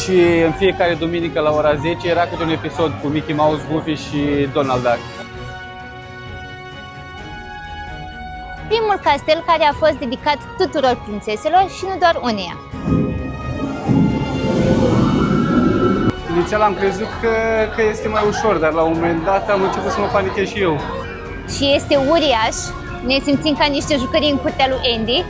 și în fiecare duminică la ora 10 era câte un episod cu Mickey Mouse, Goofy și Donald Duck. Primul castel care a fost dedicat tuturor prințeselor și nu doar uneia. Inițial am crezut că este mai ușor, dar la un moment dat am început să mă panichez și eu. Și este uriaș, ne simțim ca niște jucării în curtea lui Andy.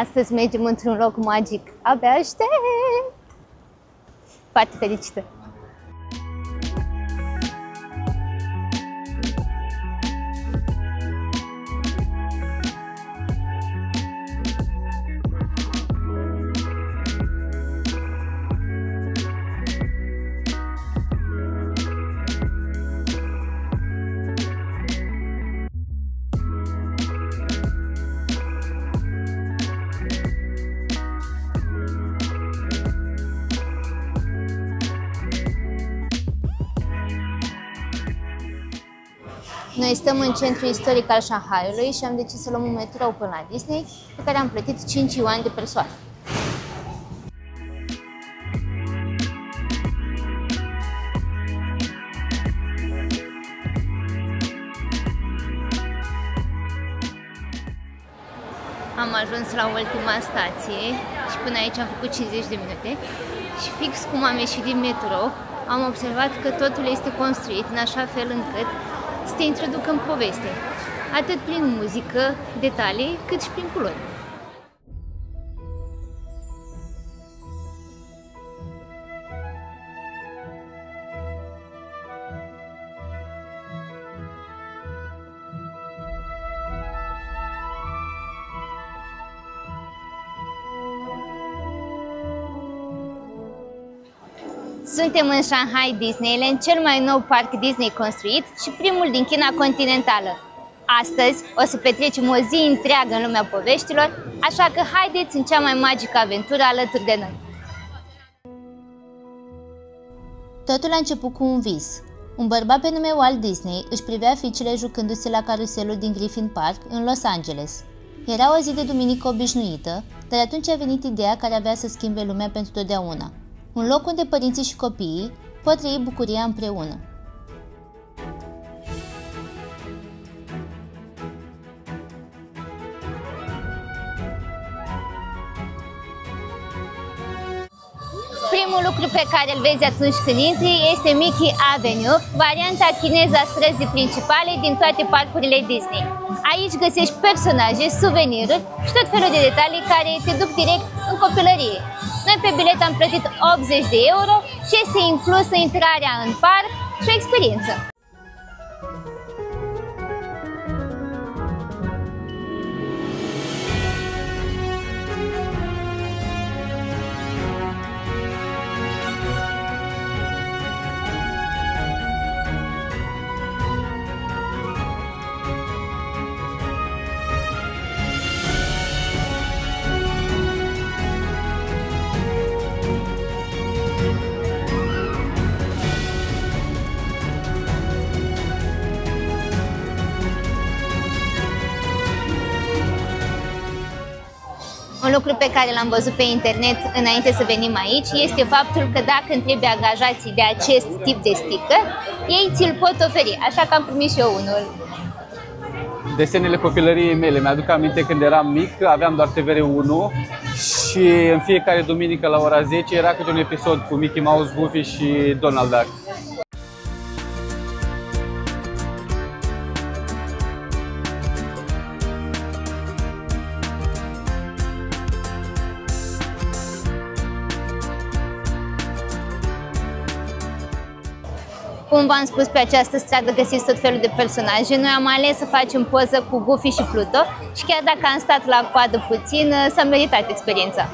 Astăzi mergem într-un loc magic. Abia aștept! Foarte fericită! Noi stăm în centrul istoric al Shanghaiului și am decis să luăm un metrou până la Disney, pe care am plătit 5 yuan de persoană. Am ajuns la ultima stație și până aici am făcut 50 de minute și fix cum am ieșit din metrou, am observat că totul este construit în așa fel încât să te introducă în poveste, atât prin muzică, detalii, cât și prin culori. Suntem în Shanghai Disneyland, cel mai nou parc Disney construit și primul din China continentală. Astăzi o să petrecem o zi întreagă în lumea poveștilor, așa că haideți în cea mai magică aventură alături de noi! Totul a început cu un vis. Un bărbat pe nume Walt Disney își privea fiicele jucându-se la caruselul din Griffin Park în Los Angeles. Era o zi de duminică obișnuită, dar atunci a venit ideea care avea să schimbe lumea pentru totdeauna. Un loc unde părinții și copiii pot trăi bucuria împreună. Primul lucru pe care îl vezi atunci când intri este Mickey Avenue, varianta chineză a străzii principale din toate parcurile Disney. Aici găsești personaje, suveniruri și tot felul de detalii care te duc direct în copilărie. Noi pe bilet am plătit 80 de euro și este inclusă intrarea în parc și o experiență. Un lucru pe care l-am văzut pe internet înainte să venim aici este faptul că dacă întrebi angajații de acest tip de sticker, ei ți-l pot oferi, așa că am primit și eu unul. desenele copilăriei mele. Mi-aduc aminte când eram mic, aveam doar TVR1 și în fiecare duminică la ora 10 era câte un episod cu Mickey Mouse, Goofy și Donald Duck. Cum v-am spus, pe această stradă găsiți tot felul de personaje. Noi am ales să facem poză cu Goofy și Pluto și chiar dacă am stat la coadă puțin, s-a meritat experiența.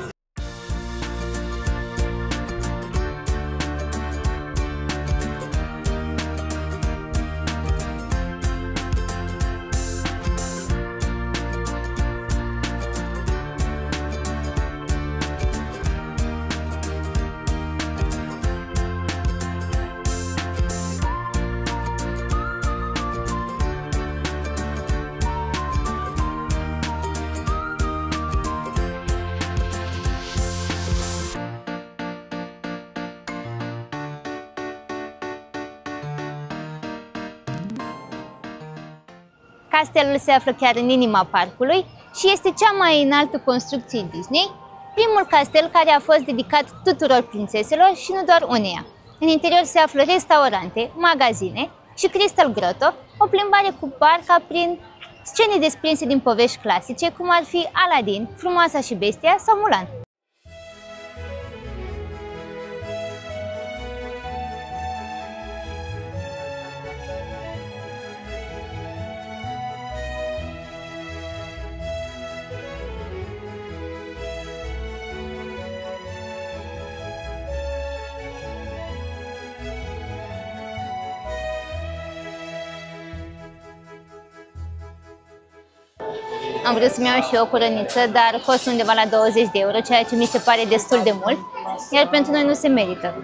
Castelul se află chiar în inima parcului și este cea mai înaltă construcție Disney, primul castel care a fost dedicat tuturor prințeselor și nu doar uneia. În interior se află restaurante, magazine și Crystal Grotto, o plimbare cu barca prin scene desprinse din povești clasice, cum ar fi Aladdin, Frumoasa și Bestia sau Mulan. Am vrut să-mi iau și eu o corăniță, dar costă undeva la 20 de euro, ceea ce mi se pare destul de mult, iar pentru noi nu se merită.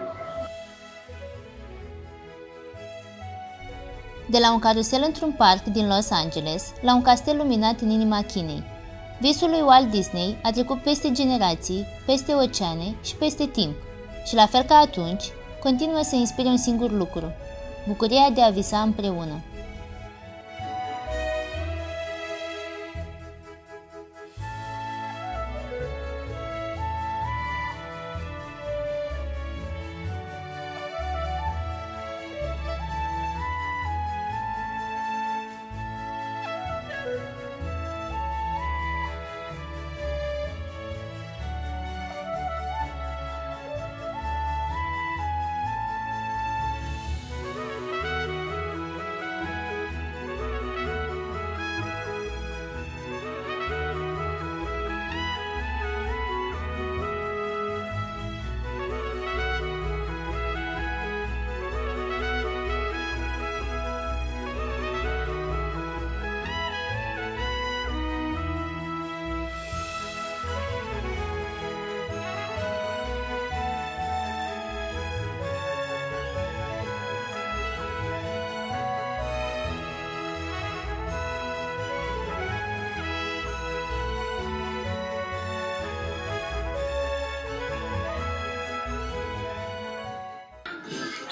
De la un carusel într-un parc din Los Angeles, la un castel luminat în inima Chinei. Visul lui Walt Disney a trecut peste generații, peste oceane și peste timp și, la fel ca atunci, continuă să inspire un singur lucru: bucuria de a visa împreună.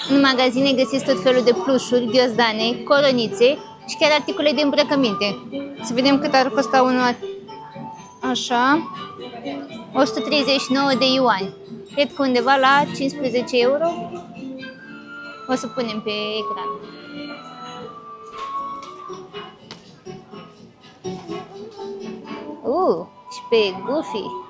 În magazine găsiți tot felul de plușuri, ghiozdane, coronițe și chiar articole de îmbrăcăminte. Să vedem cât ar costa unul așa. 139 de yuani. Cred că undeva la 15 euro. O să punem pe ecran. Și pe Goofy.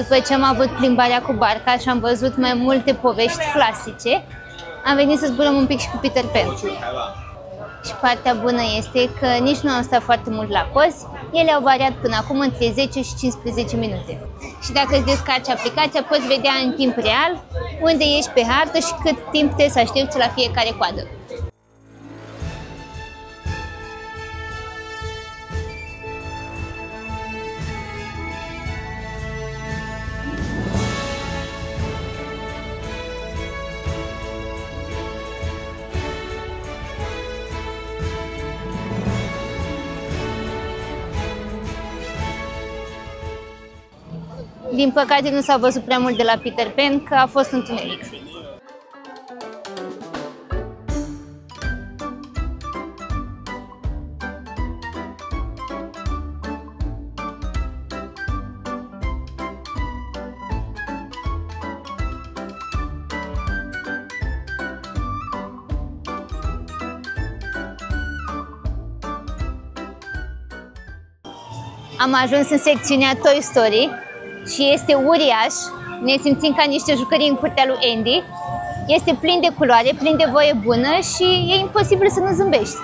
După ce am avut plimbarea cu barca și am văzut mai multe povești clasice, am venit să zburăm un pic și cu Peter Pan. Și partea bună este că nici nu am stat foarte mult la cozi, ele au variat până acum între 10 și 15 minute. Și dacă îți descarci aplicația, poți vedea în timp real unde ești pe hartă și cât timp trebuie să aștepți la fiecare coadă. Din păcate nu s-a văzut prea mult de la Peter Pan, că a fost întuneric. Am ajuns în secțiunea Toy Story și este uriaș, ne simțim ca niște jucării în curtea lui Andy. Este plin de culoare, plin de voie bună și e imposibil să nu zâmbești.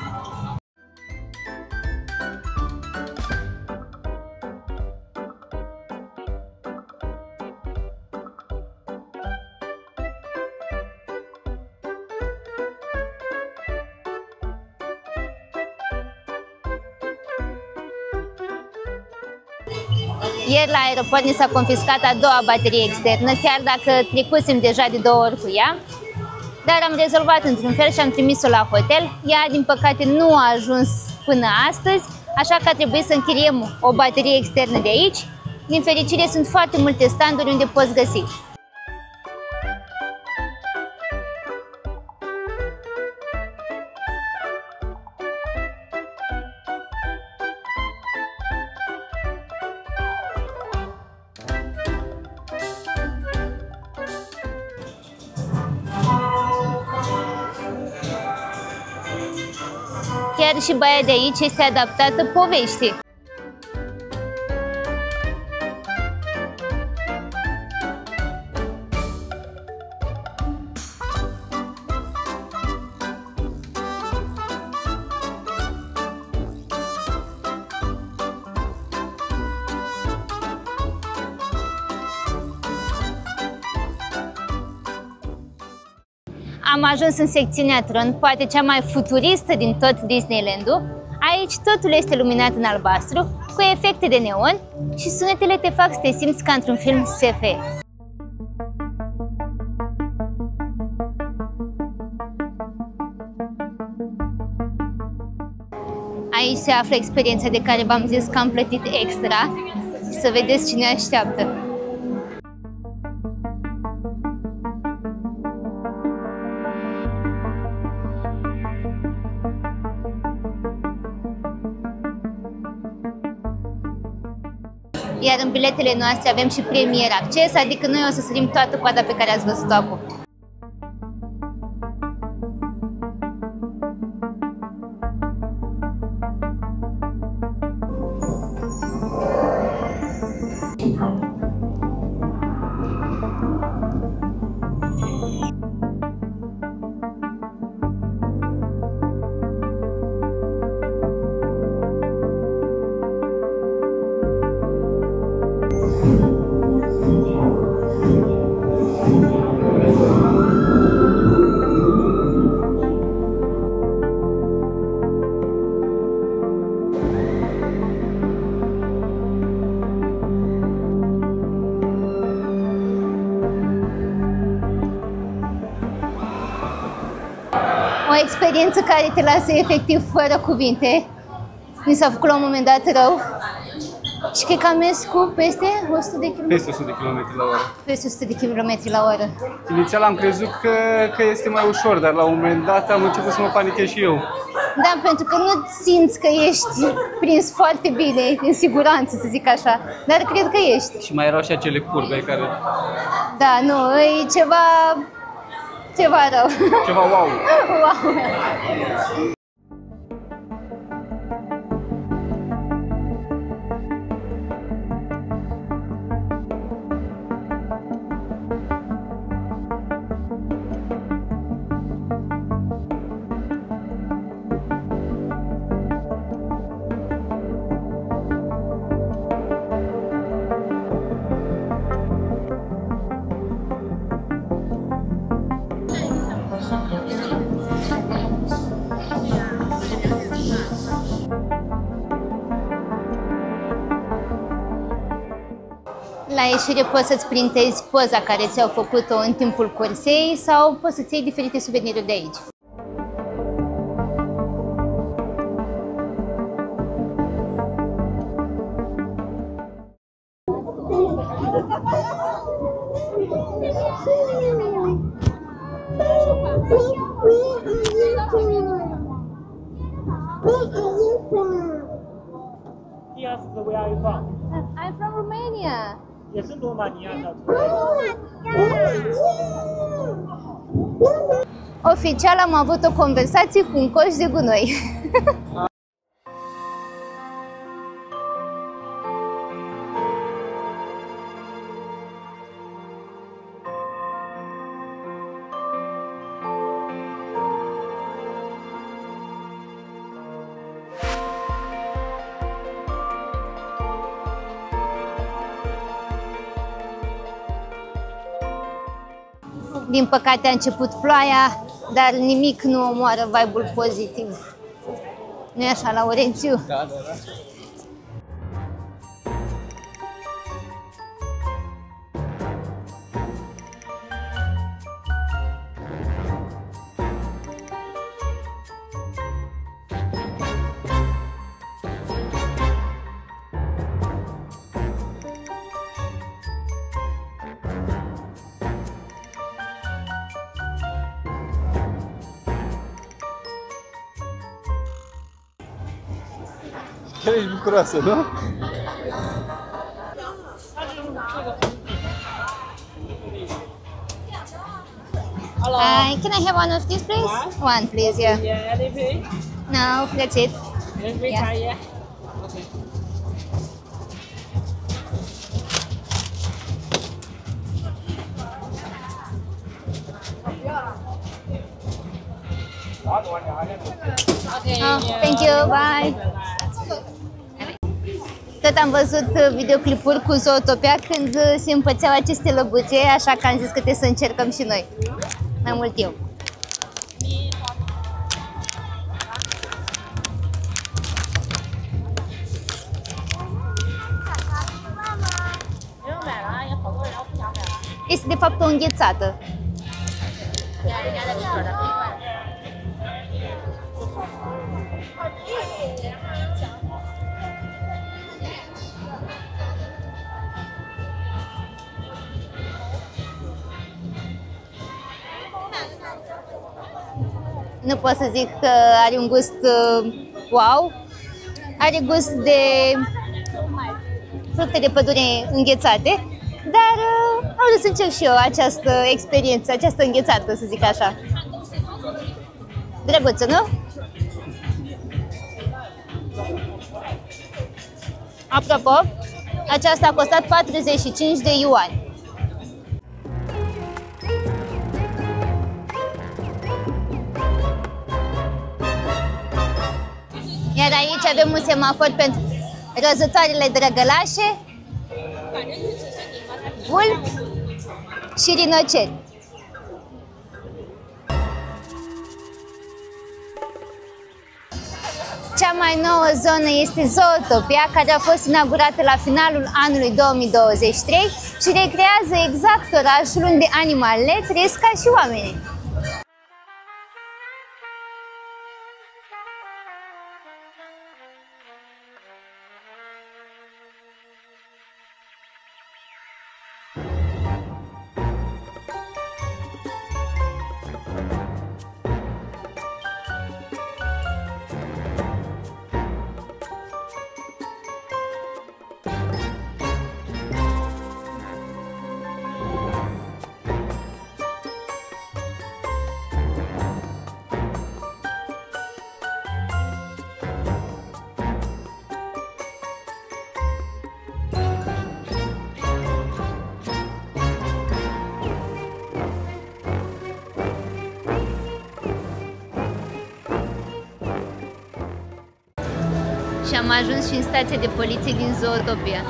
Ieri la aeroport ni s-a confiscat a doua baterie externă, chiar dacă trecusem deja de 2 ori cu ea, dar am rezolvat într-un fel și am trimis-o la hotel. Ea, din păcate, nu a ajuns până astăzi, așa că a trebuit să închiriem o baterie externă de aici. Din fericire, sunt foarte multe standuri unde poți găsi. Chiar și baia de aici este adaptată poveștii. Am ajuns în secțiunea Tron, poate cea mai futuristă din tot Disneyland-ul. Aici totul este luminat în albastru, cu efecte de neon și sunetele te fac să te simți ca într-un film SF. Aici se află experiența de care v-am zis că am plătit extra. Să vedeți ce ne așteaptă. Iar în biletele noastre avem și premier acces, adică noi o să sărim toată coada pe care ați văzut-o acum. O experiență care te lasă efectiv fără cuvinte. Mi s-a făcut la un moment dat rău. Și cred că am mers cu peste 100 de km. Peste 100 de km la oră. Peste 100 de km la oră. Inițial am crezut că este mai ușor, dar la un moment dat am început să mă panichez și eu. Da, pentru că nu simți că ești prins foarte bine, în siguranță, să zic așa. Dar cred că ești. Și mai erau și acele curbe care... Da, nu, e ceva rău. Ceva wow. Wow. ieșire poți să-ți printezi poza care ți-au făcut-o în timpul cursei sau poți să-ți iei diferite suveniruri de aici. Where are you from? I'm from Romania. 也是罗马尼亚的。Oficial am avut o conversație cu un coș de gunoi. Din păcate a început ploaia, dar nimic nu omoară vibe-ul pozitiv. Nu-i așa, Laurențiu? Da, da, da. Chiar ești bucuroasă, nu? Can I have one of these, please? One, please, yeah. Yeah, anything? No, that's it. Every Yeah. time, yeah. Okay. Okay. Oh, thank you, bye. Tot am văzut videoclipuri cu Zootopia când se împățeau aceste lăbuțe, așa că am zis că trebuie să încercăm și noi. Mai mult eu. Este de fapt o înghețată. Nu pot să zic că are un gust wow. Are gust de fructe de pădure înghețate, dar am vrut să încerc și eu această experiență, această înghețată, să zic așa. Drăguță, nu? Apropo, aceasta a costat 45 de yuani. Iar aici avem un semafor pentru răzătoarele drăgălașe, vulpi și rinoceri. Cea mai nouă zonă este Zootopia, care a fost inaugurată la finalul anului 2023 și recrează exact orașul unde animalele trăiesc ca și oamenii. Și am ajuns și în stația de poliție din Zootopia.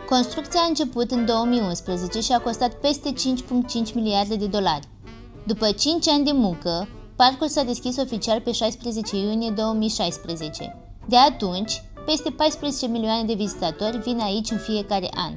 Construcția a început în 2011 și a costat peste 5,5 miliarde de dolari. După 5 ani de muncă, parcul s-a deschis oficial pe 16 iunie 2016. De atunci, peste 14 milioane de vizitatori vin aici în fiecare an.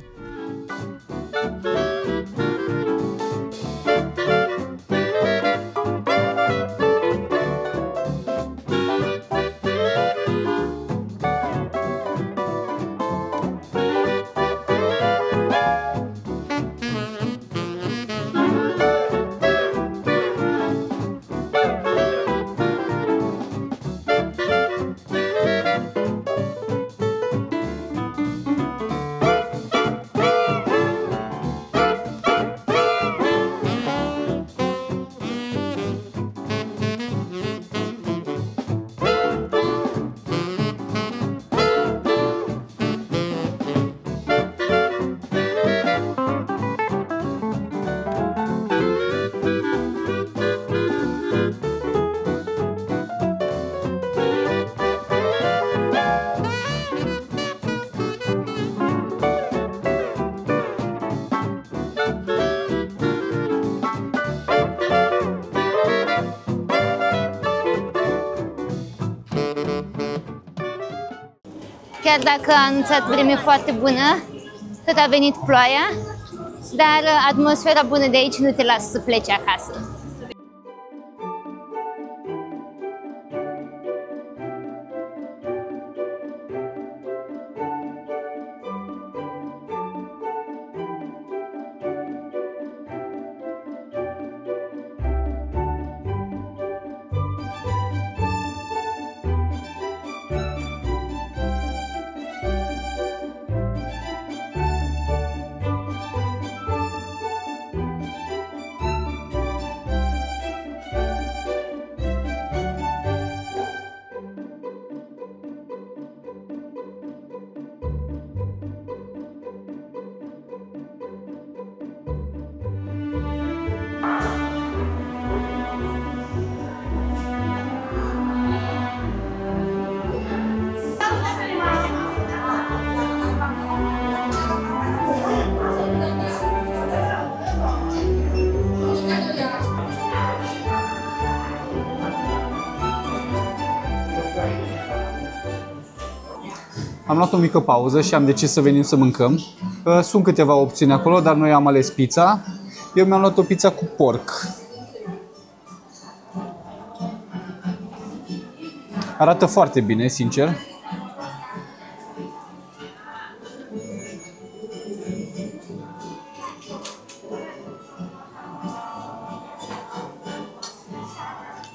Chiar dacă a anunțat vreme foarte bună, tot a venit ploaia, dar atmosfera bună de aici nu te lasă să pleci acasă. Am luat o mică pauză și am decis să venim să mâncăm. Sunt câteva opțiuni acolo, dar noi am ales pizza. Eu mi-am luat o pizza cu porc. Arată foarte bine, sincer.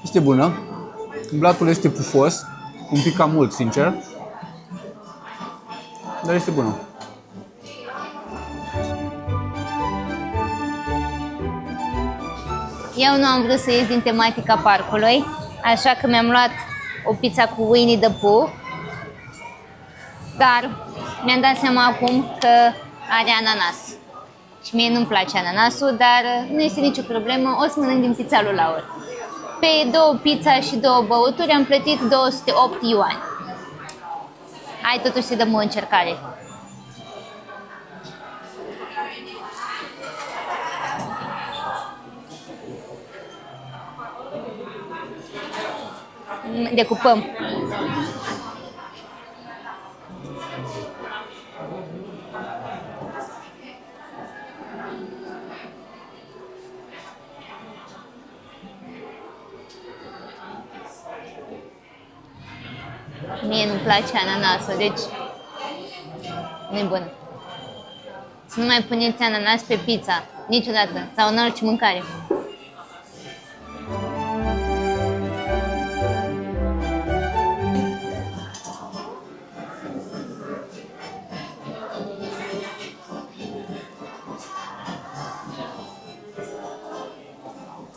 Este bună. Blatul este pufos, un pic cam mult, sincer. Dar este bună. Eu nu am vrut să ies din tematica parcului, așa că mi-am luat o pizza cu Winnie the Pooh, dar mi-am dat seama acum că are ananas. Și mie nu-mi place ananasul, dar nu este nicio problemă, o să mănânc din pizza lui Laura. Pe 2 pizza și 2 băuturi am plătit 208 yuani. Hai totuși să dăm o încercare. Decupăm. Mie nu-mi place ananasul, deci nu e bun. Să nu mai puneți ananas pe pizza, niciodată, sau în orice mâncare.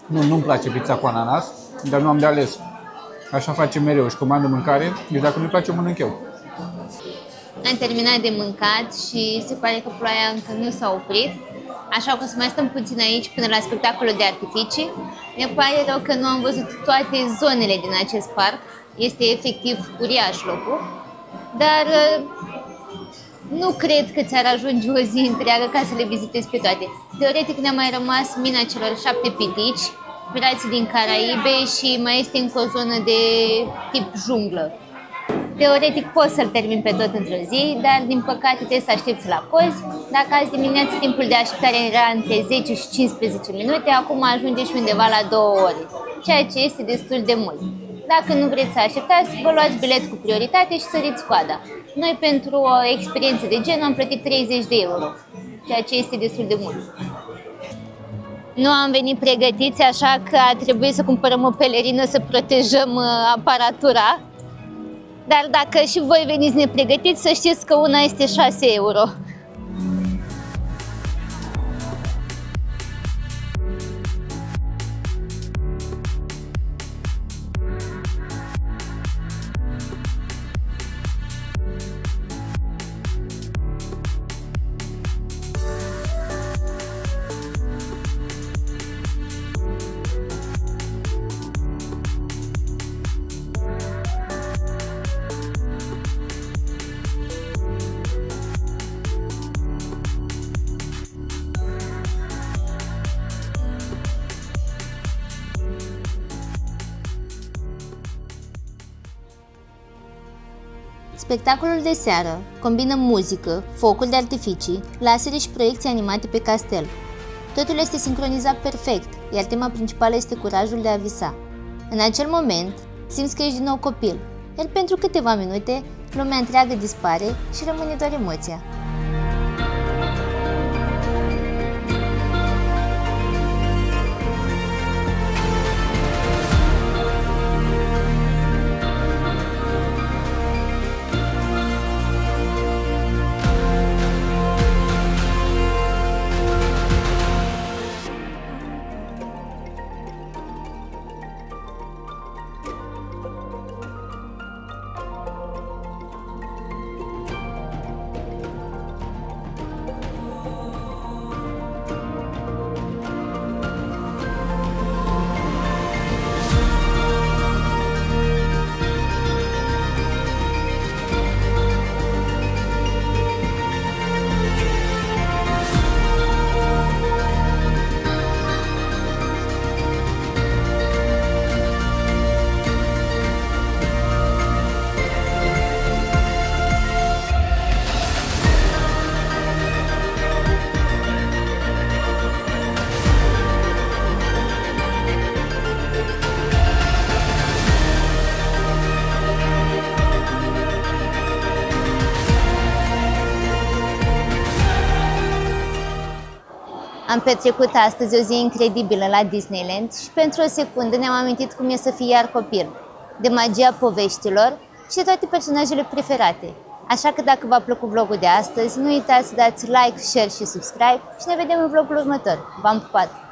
Nu-mi place pizza cu ananas, dar nu am de ales. Așa facem mereu, își comandă mâncare, deci dacă nu-i place, o mănânc eu. Am terminat de mâncat și se pare că ploaia încă nu s-a oprit, așa că o să mai stăm puțin aici până la spectacolul de artificii. Mi pare rău că nu am văzut toate zonele din acest parc, este efectiv uriaș locul, dar Nu cred că ți-ar ajunge o zi întreagă ca să le vizitezi pe toate. Teoretic ne-a mai rămas mina celor 7 pitici, pirații din Caraibe și mai este încă o zonă de tip junglă. Teoretic poți să-l termin pe tot într-o zi, dar din păcate trebuie să aștepți la cozi. Dacă azi dimineață timpul de așteptare era între 10 și 15 minute, acum ajunge și undeva la 2 ore, ceea ce este destul de mult. Dacă nu vreți să așteptați, vă luați bilet cu prioritate și săriți coada. Noi pentru o experiență de gen am plătit 30 de euro, ceea ce este destul de mult. Nu am venit pregătiți, așa că a trebuit să cumpărăm o pelerină să protejăm aparatura. Dar dacă și voi veniți nepregătiți, să știți că una este 6 euro. Spectacolul de seară combină muzică, focuri de artificii, lasere și proiecții animate pe castel. Totul este sincronizat perfect, iar tema principală este curajul de a visa. În acel moment, simți că ești din nou copil, iar pentru câteva minute, lumea întreagă dispare și rămâne doar emoția. Am petrecut astăzi o zi incredibilă la Disneyland și pentru o secundă ne-am amintit cum e să fii iar copil, de magia poveștilor și de toate personajele preferate. Așa că dacă v-a plăcut vlogul de astăzi, nu uitați să dați like, share și subscribe și ne vedem în vlogul următor. V-am pupat!